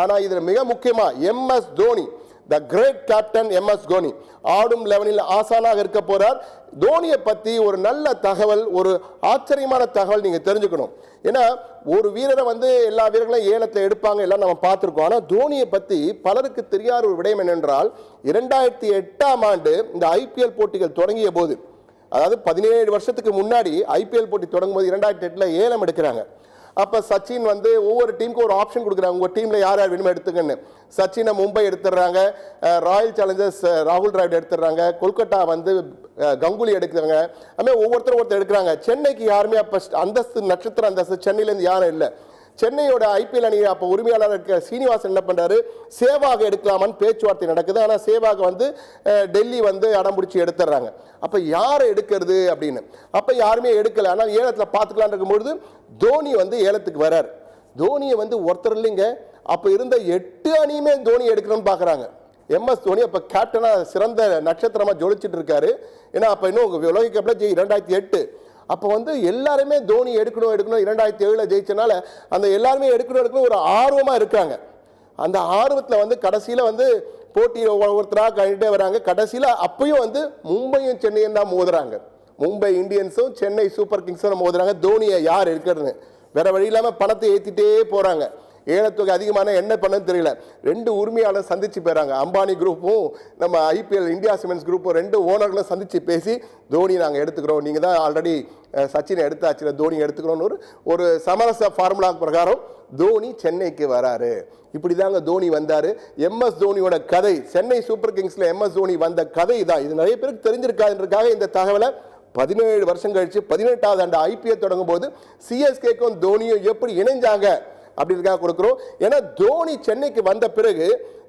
ஆனா இதுல மிக முக்கியமா MS Dhoni, the great captain MS Dhoni ஆடும் லெவனில் ஆசானாக இருக்க போறார். தோனியை பத்தி ஒரு நல்ல தகவல், ஒரு ஆச்சரியமான தகவல் நீங்க தெரிஞ்சுக்கணும். ஏன்னா ஒரு வீரரை வந்து எல்லா வீரர்களும் ஏலத்தில் எடுப்பாங்க, எல்லாம் நம்ம பார்த்துருக்கோம். ஆனால் தோனியை பற்றி பலருக்கு தெரியாத ஒரு விடயம் என்னென்றால் 2008ஆம் ஆண்டு இந்த IPL போட்டிகள் தொடங்கிய போது, அதாவது 17 வருஷத்துக்கு முன்னாடி IPL போட்டி தொடங்கும் போது 2008ல் ஏலம் எடுக்கிறாங்க. அப்போ சச்சின் வந்து ஒவ்வொரு டீமுக்கும் ஒரு ஆப்ஷன் கொடுக்குறாங்க, உங்கள் டீமில் யார் யார் வேணுமோ எடுத்துக்கன்னு. சச்சினை மும்பை எடுத்துடுறாங்க, ராயல் சேலஞ்சர்ஸ் ராகுல் டிராவிட் எடுத்துடுறாங்க, கொல்கட்டா வந்து கங்குலி எடுக்கிறாங்க. அதுமாதிரி ஒவ்வொருத்தர் எடுக்கிறாங்க. சென்னைக்கு யாருமே அப்போ அந்தஸ்து, நட்சத்திர அந்தஸ்து சென்னையிலேருந்து யாரும் இல்லை. சென்னையோட IPL அணி அப்போ உரிமையாளர் இருக்க சீனிவாசன் என்ன பண்ணுறாரு, சேவாக எடுக்கலாமான்னு பேச்சுவார்த்தை நடக்குது. ஆனால் சேவாக வந்து டெல்லி வந்து அடம்பிடிச்சி எடுத்துடுறாங்க. அப்போ யாரை எடுக்கிறது அப்படின்னு அப்போ யாருமே எடுக்கலை. ஆனால் ஏலத்தில் பார்த்துக்கலான் இருக்கும்பொழுது தோனி வந்து ஏலத்துக்கு வர்றார். தோனியை வந்து ஒருத்தர் இல்லைங்க, அப்போ இருந்த 8 அணியுமே தோனி எடுக்கணும்னு பார்க்குறாங்க. MS தோனி அப்போ கேப்டனாக சிறந்த நட்சத்திரமாக ஜொலிச்சிட்டு இருக்காரு. ஏன்னா அப்போ இன்னும் உலக கப்பில் 2008. அப்போ வந்து எல்லாருமே தோனி எடுக்கணும் 2007 ஜெயிச்சனால அந்த எல்லாருமே எடுக்கணும் ஒரு ஆர்வமாக இருக்காங்க. அந்த ஆர்வத்தில் வந்து கடைசியில் வந்து போட்டியை ஒவ்வொருத்தராக கழிட்டே வராங்க. கடைசியில் அப்பயும் வந்து மும்பையும் சென்னையும் தான் மோதுறாங்க. மும்பை இந்தியன்ஸும் சென்னை சூப்பர் கிங்ஸும் மோதுறாங்க. தோனியை யார் எடுக்கிறதுன்னு வேற வழி இல்லாமல் பணத்தை ஏற்றிட்டே போகிறாங்க. ஏலத்தொகை அதிகமான என்ன பண்ணன்னு தெரியல. 2 உரிமையாளர் சந்திச்சு போயிறாங்க. அம்பானி குரூப்பும் நம்ம IPL இந்தியா சிமெண்ட்ஸ் குரூப்பும் 2 ஓனர்களும் சந்திச்சு பேசி தோனி நாங்கள் எடுத்துக்கிறோம், நீங்கள் தான் ஆல்ரெடி சச்சினை எடுத்தாச்சு, தோனி எடுத்துக்கிறோன்னு ஒரு சமரச ஃபார்முலா பிரகாரம் தோனி சென்னைக்கு வராரு. இப்படி தாங்க தோனி வந்தார். MS தோனியோட கதை, சென்னை சூப்பர் கிங்ஸில் MS தோனி வந்த கதை தான். இது நிறைய பேருக்கு தெரிஞ்சிருக்காதுன்றதுக்காக இந்த தகவலை 17 வருஷம் கழிச்சு 18வது ஆண்டு IPL தொடங்கும் போது CSKக்கும் தோனியும் எப்படி இணைஞ்சாங்க அப்படின்றதுக்காக கொடுக்குறோம். ஏன்னா தோனி சென்னைக்கு வந்த பிறகு,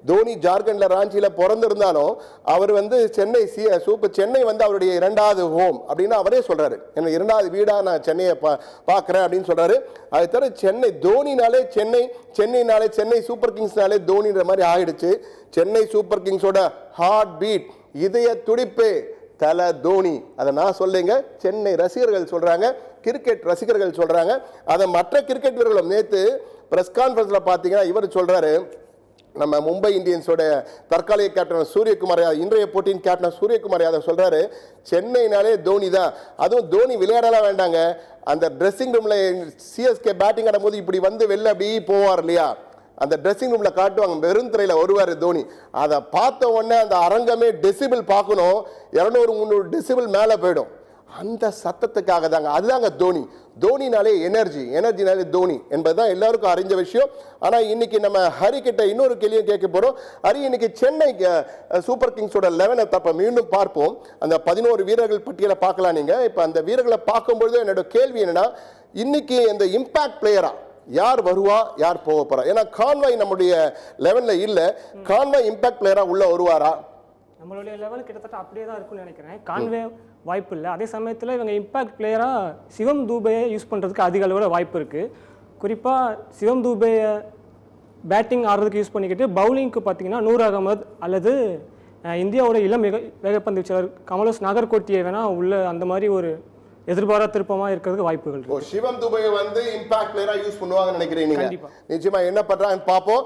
தோனி ஜார்க்கண்ட்ல ராஞ்சியில் பிறந்திருந்தாலும் அவர் வந்து சென்னை வந்து அவருடைய 2வது ஹோம் அப்படின்னு அவரே சொல்றாரு. என்ன 2வது வீடா நான் சென்னையை பார்க்குறேன் அப்படின்னு சொல்றாரு. அதை தவிர சென்னை தோனினாலே சென்னைனாலே சென்னை சூப்பர் கிங்ஸ்னாலே தோனின்ற மாதிரி ஆயிடுச்சு. சென்னை சூப்பர் கிங்ஸோட ஹார்ட் பீட், இதய துடிப்பு தல தோனி. அதை நான் சொல்லுங்க, சென்னை ரசிகர்கள் சொல்றாங்க, கிரிக்கெட் ரசிகர்கள் சொல்றாங்க, அதை மற்ற கிரிக்கெட் வீரர்களும். நேற்று பிரஸ் கான்ஃபரன்ஸ்ல பார்த்தீங்கன்னா இவர் சொல்றாரு, நம்ம மும்பை இந்தியன்ஸோட தற்காலிக கேப்டன் சூரியகுமார் யாதவ், இன்றைய போட்டியின் கேப்டன் சூரியகுமார் யாதவ் சொல்றாரு, சென்னைனாலே தோனி தான். அதுவும் தோனி விளையாடலாம் வேண்டாங்க, அந்த ட்ரெஸ்ஸிங் ரூம்ல CSK பேட்டிங் ஆடும்போது இப்படி வந்து வெளில அப்படி போவார் இல்லையா, அந்த ட்ரெஸ்ஸிங் ரூம்ல காட்டுவாங்க, வெறும் திரையில வருவார் தோனி. அதை பார்த்த உடனே அந்த அரங்கமே டெசிபிள் பார்க்கணும், 200-300 டெசிபிள் மேலே போயிடும். அந்த சத்தத்துக்காக தாங்க, அதுதாங்க தோனி. தோனினாலே எனர்ஜினாலே தோனி என்பதுதான் எல்லாருக்கும் அறிஞ்ச விஷயம். ஆனால் இன்னைக்கு நம்ம ஹரி கிட்ட இன்னொரு கேள்வியும் கேட்க போறோம். ஹரி, இன்னைக்கு சென்னை சூப்பர் கிங்ஸோட 11 தப்ப மீண்டும் பார்ப்போம். அந்த 11 வீரர்கள் பட்டியலை பார்க்கலாம். நீங்க இப்ப அந்த வீரர்களை பார்க்கும்பொழுது என்னோட கேள்வி என்னன்னா, இன்னைக்கு இந்த இம்பாக்ட் பிளேயரா யார் வருவா, யார் போக போறா? ஏன்னா கான்வாய் நம்முடைய லெவல்ல இல்ல, கான்வாய் இம்பாக்ட் பிளேயரா உள்ள வருவாரா? நம்மளுடைய லெவல் கிட்டத்தட்ட அப்படியே தான் இருக்கும்னு நினைக்கிறேன். கான்வே வாய்ப்பு இல்லை. அதே சமயத்தில் இவங்க இம்பாக்ட் பிளேயராக சிவம் தூபையை யூஸ் பண்ணுறதுக்கு அதிக அளவில் வாய்ப்பு இருக்குது. குறிப்பாக சிவம் தூபையை பேட்டிங் ஆடுறதுக்கு யூஸ் பண்ணிக்கிட்டு பவுலிங்க்கு பார்த்தீங்கன்னா நூர் அகமது அல்லது இந்தியாவோட இளம் வேகப்பந்து வீச்சாளர் கமலோஸ் நாகர்கோட்டியை வேணால் உள்ள அந்த மாதிரி ஒரு எதிர்பாராத திருப்பமாக இருக்கிறதுக்கு வாய்ப்புகள் இருக்கு. சிவம் துபையை வந்து இம்பாக்ட் பிளேயரா யூஸ் பண்ணுவாங்கன்னு நினைக்கிறீங்க? நிச்சயமா என்ன பண்றாங்கன்னு பார்ப்போம்.